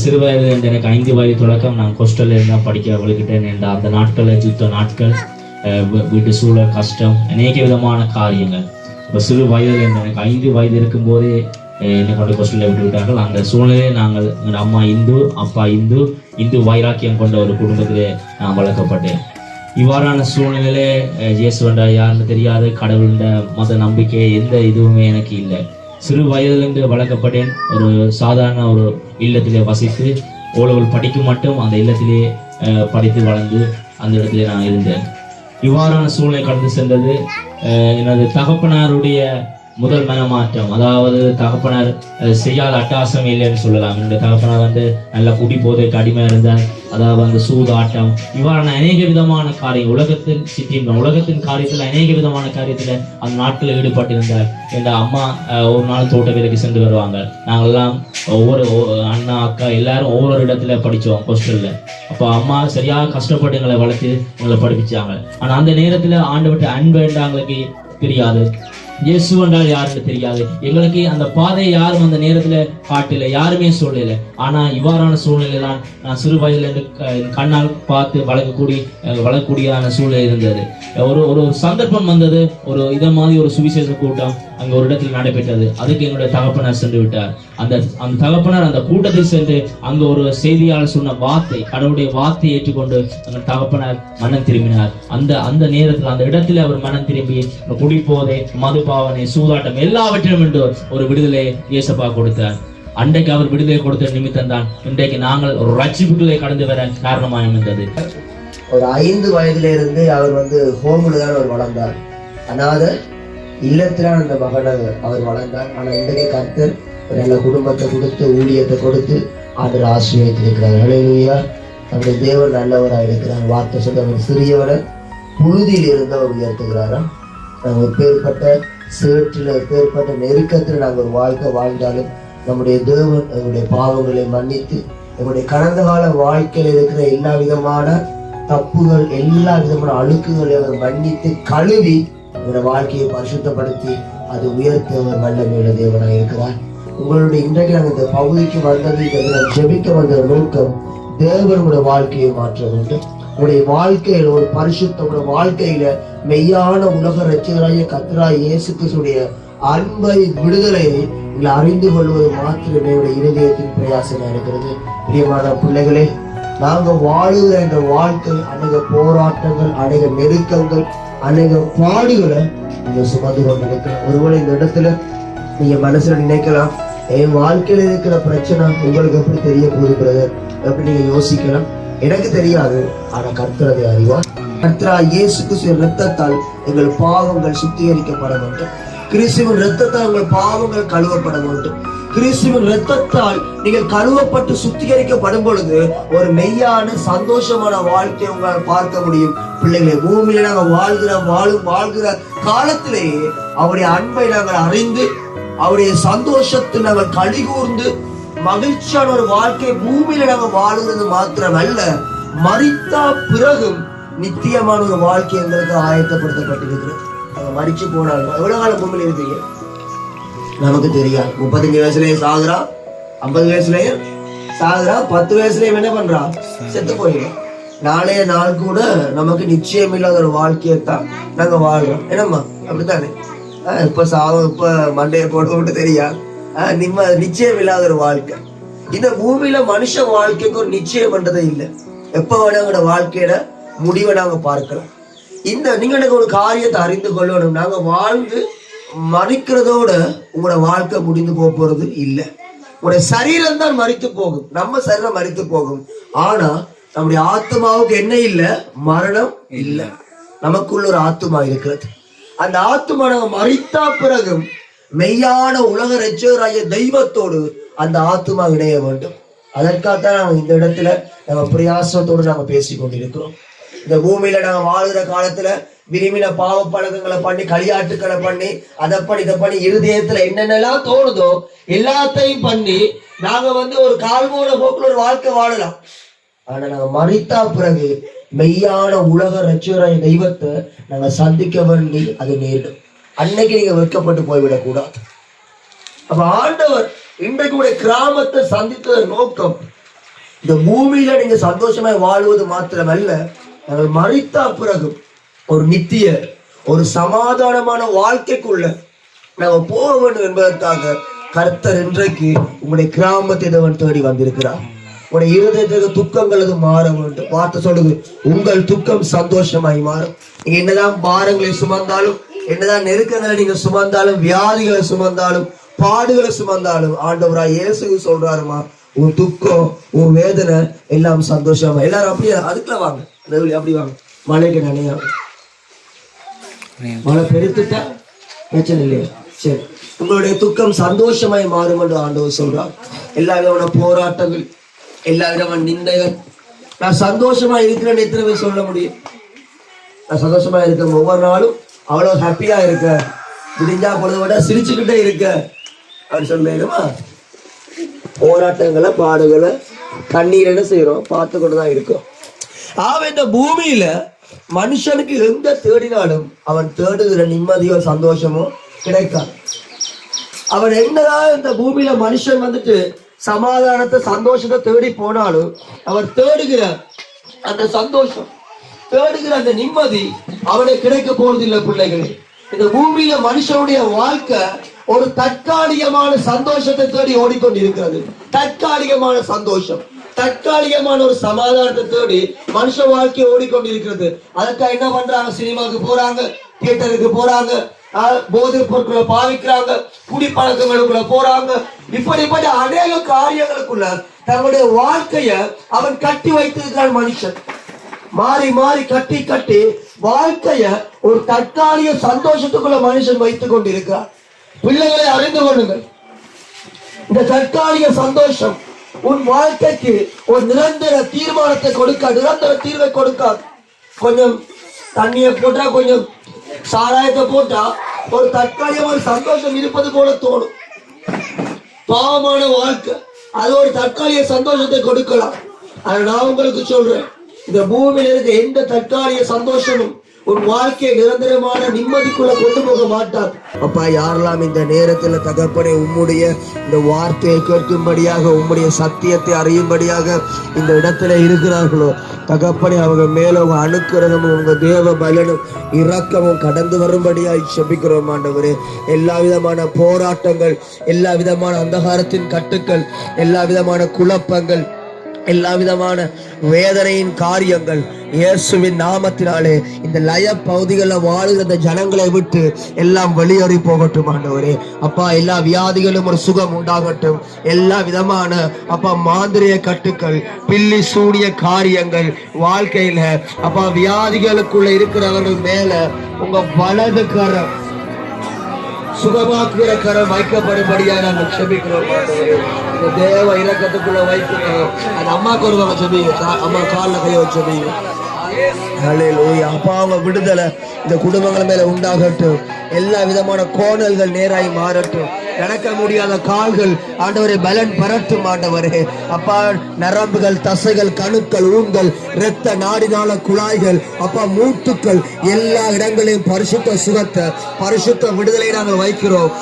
சிறு வயது எனக்கு 5 வயது தொடக்கம் நான் ஹாஸ்டல்ல இருந்தால் படிக்க வழிகிட்டேன். என்ற அந்த நாட்களில் யுத்த நாட்கள், வீட்டு சூழல் கஷ்டம், அநேக விதமான காரியங்கள். இப்போ சிறு வயதில் எனக்கு 5 வயது இருக்கும்போதே என்னை கொண்டு ஹாஸ்டலில் விட்டு விட்டார்கள். அந்த சூழ்நிலையை நாங்கள் எங்கள் அம்மா இந்து, அப்பா இந்து வைராக்கியம் கொண்ட ஒரு குடும்பத்திலே நான் வளர்க்கப்பட்டேன். இவ்வாறான சூழ்நிலையிலே இயேசுவண்டா யாருன்னு தெரியாது, கடவுள்ன்ற மத நம்பிக்கை எந்த இதுவுமே எனக்கு இல்லை. சிறு வயதிலிருந்து வளர்க்கப்பட்டேன். ஒரு சாதாரண ஒரு இல்லத்திலே வசித்து ஓலவல் படிக்கும் மட்டும் அந்த இல்லத்திலே படித்து வளர்ந்து அந்த இடத்திலே நான் இருந்தேன். இவ்வாறான சூழ்நிலை கடந்து சென்றது எனது தகப்பனாருடைய முதல் மனமாற்றம். அதாவது தகப்பனார் செய்யாத அட்டாசம் இல்லைன்னு சொல்லலாம். என்னுடைய தகப்பனார் நல்லா குடி போதைக்கு அடிமை இருந்தார். அதாவது சூதாட்டம், இவ்வாறான அநேக விதமான காரியம், உலகத்தின் காரியத்தில் அநேக விதமான காரியத்தில் அந்த நாட்களில் ஈடுபட்டிருந்தார். என் அம்மா ஒரு நாள் தோட்ட வேலைக்கு சென்று வருவாங்க. நாங்கள்லாம் ஒவ்வொரு அண்ணா அக்கா எல்லாரும் ஒவ்வொரு இடத்துல படித்தோம் ஹாஸ்டலில். அப்போ அம்மா சரியாக கஷ்டப்பட்டு எங்களை வளர்த்து எங்களை படிப்பிச்சாங்க. ஆனால் அந்த நேரத்தில் ஆண்டவர்கிட்ட அன்பு எங்களுக்கு தெரியாது, இயேசு என்றால் யாருன்னு தெரியாது. எங்களுக்கு அந்த பாதையை யாரும் அந்த நேரத்துல காட்டல, யாருமே சொல்லல. ஆனா இவ்வாறான சூழ்நிலை தான் நான் சிறு வயதுல கண்ணால் பார்த்து வளரக்கூடியதான சூழ்நிலை இருந்தது. ஒரு சந்தர்ப்பம் வந்தது. இதை மாதிரி ஒரு சுவிசேஷ கூட்டம் அங்க ஒரு இடத்துல நடைபெற்றது. அதுக்கு என்னுடைய தகப்பனார் சென்று விட்டார். அந்த தகப்பனார் அந்த கூட்டத்தில் சென்று அங்க ஒரு செய்தியாளர் சொன்ன வார்த்தை, கடவுளுடைய வார்த்தையை ஏற்றுக்கொண்டு அந்த தகப்பனார் மனம் திரும்பினார். அந்த நேரத்தில் அந்த இடத்துல அவர் மனம் திரும்பி குடிப்போதை, மதுபாவனை, சூதாட்டம் எல்லாவற்றிலும் என்று ஒரு விடுதலை இயேசப்பா கொடுத்தார். அன்றைக்கு அவர் விடுதலை கொடுத்த நிமித்தம் தான் இன்றைக்கு நாங்கள் ஒரு ரட்சிப்புகளை கடந்து வர காரணமாக இருந்தது. ஒரு 5 வயதுல இருந்து அவர் ஹோம்ல தான் அவர் வளர்ந்தார். அனாத இல்லத்துல அந்த மகனை அவர் வளர்ந்தார். ஆனா இன்றைக்கு கர்த்தர் ஒரு நல்ல குடும்பத்தை கொடுத்து, ஊழியத்தை கொடுத்து ஆண்டவர் ஆசீர்வதித்திருக்கிறார். ஹல்லேலூயா. நம்முடைய தேவன் நல்லவராக இருக்கிறார். வார்த்தை சொல்ல அவர் சிறியவரை புழுதியில் இருந்து அவர் உயர்த்துகிறாரா. நாங்கள் எப்பேற்பட்ட சேற்றில், எப்பேற்பட்ட நெருக்கத்தில் நாங்கள் ஒரு வாழ்க்கை வாழ்ந்தாலும் நம்முடைய தேவன் எங்களுடைய பாவங்களை மன்னித்து, எங்களுடைய கடந்த கால வாழ்க்கையில் இருக்கிற எல்லா விதமான தப்புகள், எல்லா விதமான அழுக்குகளை அவர் மன்னித்து கழுவி எங்களுடைய வாழ்க்கையை பரிசுத்தப்படுத்தி அது உயர்த்த அவர் வல்லமையுள்ள தேவனாக இருக்கிறார். உங்களுடைய இன்றைக்கு நாங்கள் இந்த பகுதிக்கு வந்தது, இதை ஜெபிக்க வந்த நோக்கம் தேவனுடைய வாழ்க்கையை மாற்ற வேண்டும். உங்களுடைய வாழ்க்கையில ஒரு பரிசுத்தோட வாழ்க்கையில மெய்யான உலக ரட்சகராகிய கர்த்தராகிய இயேசு கிறிஸ்துடைய அன்பை, விடுதலையை நீங்கள் அறிந்து கொள்வது மாத்திரமே இருதயத்தின் பிரயாசமா இருக்கிறது. பிரியமான பிள்ளைகளே, நாங்க வாழுகிற இந்த வாழ்க்கை அநேக போராட்டங்கள், அநேக நெருக்கங்கள், அநேக பாடுகளை நீங்க சுமந்து கொண்டிருக்கலாம். ஒருவேளை இந்த இடத்துல நீங்க மனசுல நினைக்கலாம், என் வாழ்க்கையில இருக்கிற பிரச்சனை உங்களுக்கு எப்படி தெரிய போகுது பிரதர், எப்படி நீங்க யோசிக்கலாம். எனக்கு தெரியாது, ஆனா கர்த்தர் அதை அறிவார். கர்த்தராகிய இயேசு கிறிஸ்துவின் இரத்தத்தால் எங்கள் பாவங்கள் சுத்திகரிக்கப்பட வேண்டும். கிறிஸ்துவின் இரத்தத்தால் உங்கள் பாவங்கள் கழுவப்பட வேண்டும். கிறிஸ்துவின் இரத்தத்தால் நீங்கள் கழுவப்பட்டு சுத்திகரிக்கப்படும் பொழுது ஒரு மெய்யான சந்தோஷமான வாழ்க்கையை உங்களால் பார்க்க முடியும். பிள்ளைகளை, பூமியில நாங்கள் வாழ்கிற காலத்திலேயே அவருடைய அன்பை நாங்கள் அறிந்து, அவருடைய சந்தோஷத்தில் நாங்கள் கழிகூர்ந்து மகிழ்ச்சியான ஒரு வாழ்க்கை பூமியில நாங்கள் வாழுகிறது மாத்திரமல்ல, மரித்தா பிறகும் நித்தியமான ஒரு வாழ்க்கை எங்களுக்கு ஆயத்தப்படுத்தப்பட்டிருக்கிறது. நாங்கள் மரிச்சு போனால் எவ்வளவு காலம் பூமியில இருப்பீங்க நமக்கு தெரியாது. 35 வயசுலயே சாகுறா, 50 வயசுலயே சாகுறா, 10 வயசுலயும் என்ன பண்றா, செத்து போயிடும். நாளைய நாள் கூட நமக்கு நிச்சயம் இல்லாத ஒரு வாழ்க்கையத்தான் நாங்க வாழ்றோம். என்னம்மா அப்படித்தானே? இப்ப சாகும், இப்ப மண்டையை போட்டு தெரியாது, நிச்சயம் இல்லாத ஒரு வாழ்க்கை. இந்த பூமியில மனுஷ வாழ்க்கைக்கு ஒரு நிச்சயம் பண்றதே இல்லை. எப்ப வேணாங்க வாழ்க்கையோட முடிவை நாங்க பார்க்கலாம். நீங்க எனக்கு ஒரு காரியத்தை அறிந்து கொள்ளணும், நாங்க வாழ்ந்து மறிக்கிறதோட உங்களோட வாழ்க்கை முடிந்து போறது இல்லை. உங்களுடைய சரீரம் தான் மரித்து போகும், நம்ம சரீரம் மரித்து போகும். ஆனா நம்முடைய ஆத்மாவுக்கு என்ன இல்லை? மரணம் இல்லை. நமக்குள்ள ஒரு ஆத்மா இருக்கிறது. அந்த ஆத்மா நாங்க மரித்தா பிறகும் மெய்யான உலக ரட்சகராகிய தெய்வத்தோடு அந்த ஆத்மா இணைய வேண்டும். அதற்காகத்தான் நாங்க இந்த இடத்துல நம்ம பிரயாசத்தோடு நாங்க பேசி கொண்டிருக்கிறோம். இந்த பூமியில நாங்க வாழ்கிற காலத்துல விரும்பின பாவ பழக்கங்களை பண்ணி, களியாட்டுக்களை பண்ணி, அதை பண்ணி இதை பண்ணி, இருதயத்துல என்னென்னலாம் தோணுதோ எல்லாத்தையும் பண்ணி நாங்க ஒரு கால்மோட போக்குல ஒரு வாழ்க்கை வாழலாம். ஆனா நாங்க மரித்தா பிறகு மெய்யான உலக ரட்சகராகிய தெய்வத்தை நாங்க சந்திக்க வேண்டி அது நேரிடும். அன்னைக்கு நீங்க வெட்கப்பட்டு போய்விடக் கூடாது. அப்ப ஆண்டவர் இன்றைக்கு உடைய கிராமத்தை சந்தித்தது நோக்கம் இந்த பூமியில நீங்க சந்தோஷமாய் வாழ்வது மாத்திரமல்ல, நாங்கள் மரித்த பிறகு ஒரு நித்திய ஒரு சமாதானமான வாழ்க்கைக்குள்ள நாங்க போக வேண்டும் என்பதற்காக கர்த்தர் இன்றைக்கு உங்களுடைய கிராமத்தை தேவன் தேடி வந்திருக்கிறார். உங்களுடைய இருதயத்துக்கு துக்கங்கள் அது மாற வேண்டும். வார்த்தை சொல்லுது, உங்கள் துக்கம் சந்தோஷமாய் மாறும். நீங்க என்னதான் பாரங்களை சுமந்தாலும், என்னதான் நெருக்கங்களை நீங்க சுமந்தாலும், வியாதிகளை சுமந்தாலும், பாடுகளை சுமந்தாலும், ஆண்டவராய் இயேசு சொல்றாருமா, உன் துக்கம் உன் வேதனை எல்லாம் சந்தோஷமா. எல்லாரும் அப்படியே அதுக்குள்ள வாங்க, அப்படி வாங்க. மழைக்கு நினையா மழை பெருத்துட்டா பிரச்சனை இல்லையா? சரி, உங்களுடைய துக்கம் சந்தோஷமாய் மாறும் என்று ஆண்டவர் சொல்றார். எல்லா விதமான போராட்டங்கள், எல்லா விதமான நிந்தைகள், நான் சந்தோஷமா இருக்கிறேன்னு எத்தனை பேர் சொல்ல முடியும்? நான் சந்தோஷமா இருக்கேன், ஒவ்வொரு நாளும் அவ்வளவு ஹாப்பியா இருக்க, விடிஞ்சா பொழுது விட சிரிச்சுக்கிட்டே இருக்க அப்படின்னு சொல்லுமா? போராட்டங்களை, பாடுகளை, கண்ணீர் என்ன செய்யறோம்? பார்த்து கொண்டுதான் இருக்கோம். இந்த பூமியில மனுஷனுக்கு எங்க தேடினாலும் அவன் தேடுகிற நிம்மதியோ சந்தோஷமோ கிடைக்காது. அவன் என்னதான் இந்த பூமியில மனுஷன் வந்துட்டு சமாதானத்தை சந்தோஷத்தை தேடி போனாலும் அவர் தேடுகிற அந்த சந்தோஷம், தேடுகிற அந்த நிம்மதி அவனுக்கு கிடைக்க போறதில்லை. பிள்ளைகளே, இந்த பூமியில மனுஷனுடைய வாழ்க்கை ஒரு தற்காலிகமான சந்தோஷத்தை தேடி ஓடிக்கொண்டிருக்கிறது. தற்காலிகமான சந்தோஷம், தற்காலிகமான ஒரு சமாதானத்தை தேடி மனுஷ வாழ்க்கையை ஓடிக்கொண்டிருக்கிறது. அதுக்காக என்ன பண்றாங்க? சினிமாவுக்கு போறாங்க, தியேட்டருக்கு போறாங்க, போதைப் பொருட்களை பாவிக்கிறாங்க, குடிப்பழக்கங்களுக்குள்ள போறாங்க. இப்படிப்பட்ட அநேக காரியங்களுக்குள்ள தங்களுடைய வாழ்க்கைய அவன் கட்டி வைத்திருக்கிறான். மனுஷன் மாறி மாறி கட்டி கட்டி வாழ்க்கைய ஒரு தற்காலிக சந்தோஷத்துக்குள்ள மனுஷன் வைத்துக் கொண்டிருக்கிறார். பிள்ளைகளை அறிந்து கொள்ளுங்கள், இந்த தற்காலிக சந்தோஷம் உன் வாழ்க்கைக்கு ஒரு நிரந்தர தீர்மானத்தை கொடுக்க, நிரந்தர தீர்வை கொடுக்காது. கொஞ்சம் தண்ணியை போட்டா, கொஞ்சம் சாராயத்தை போட்டா ஒரு தற்காலிகமான சந்தோஷம் இருப்பது போல தோணும். பாவமான வாழ்க்கை அது ஒரு தற்காலிக சந்தோஷத்தை கொடுக்கலாம். ஆனா நான் உங்களுக்கு சொல்றேன், இந்த பூமியில இருக்க எந்த தற்காலிக சந்தோஷமும் உன் வாழ்க்கையை நிரந்தரமான நிம்மதிக்குள்ள கொண்டு போக மாட்டார். அப்பா, யாரெல்லாம் இந்த நேரத்துல தகப்பனே உம்முடைய இந்த வார்த்தையை கேட்கும்படியாக, உம்முடைய சத்தியத்தை அறியும்படியாக இந்த இடத்துல இருக்கிறார்களோ தகப்பனே, அவங்க மேல உங்க அனுக்கிரகமும் உங்க தேவ பலனும் இரக்கமும் கடந்து வரும்படியாய் செபிக்கிறோம் ஆண்டவரே. எல்லா விதமான போராட்டங்கள், எல்லா விதமான அந்தகாரத்தின் கட்டுக்கள், எல்லா விதமான குழப்பங்கள், எல்லா விதமான வேதனையின் காரியங்கள் இயேசுவின் நாமத்தினாலே இந்த லய பகுதிகளில் வாழுகிற ஜனங்களை விட்டு எல்லாம் வெளியேறி போகட்டும் ஆண்டவரே. அப்பா, எல்லா வியாதிகளும் ஒரு சுகம் உண்டாகட்டும். எல்லா விதமான அப்பா மாந்திரிய கட்டுக்கள், பில்லி சூனிய காரியங்கள் வாழ்க்கையில அப்பா வியாதிகளுக்குள்ள இருக்கிறவர்கள் மேல உங்க வலது கரம், சுகமாக்குகிற கரம் வைக்கப்படும்படியா நாங்கள் செபிக்கிறோம். தேவ இரக்கத்துக்குள்ள வைக்கிறோம். அந்த அம்மாக்கு ஒரு செபிங்க, அம்மா காலில் கைய வச்சு செபிங்க. அப்பா, அவங்க விடுதலை இந்த குடும்பங்கள் மேல உண்டாகட்டும். எல்லா விதமான கோணல்கள் நேராய் மாறட்டும். நடக்க முடியாத கால்கள் ஆண்டவரை பலன் பரட்டும் ஆண்டவரே. அப்பா, நரம்புகள், தசைகள், கணுக்கள், ஊன்கள், இரத்த நாடினால குழாய்கள், அப்பா மூட்டுக்கள், எல்லா இடங்களையும் பரிசுத்த சுகத்தை, பரிசுத்த விடுதலை நாங்கள் வைக்கிறோம்.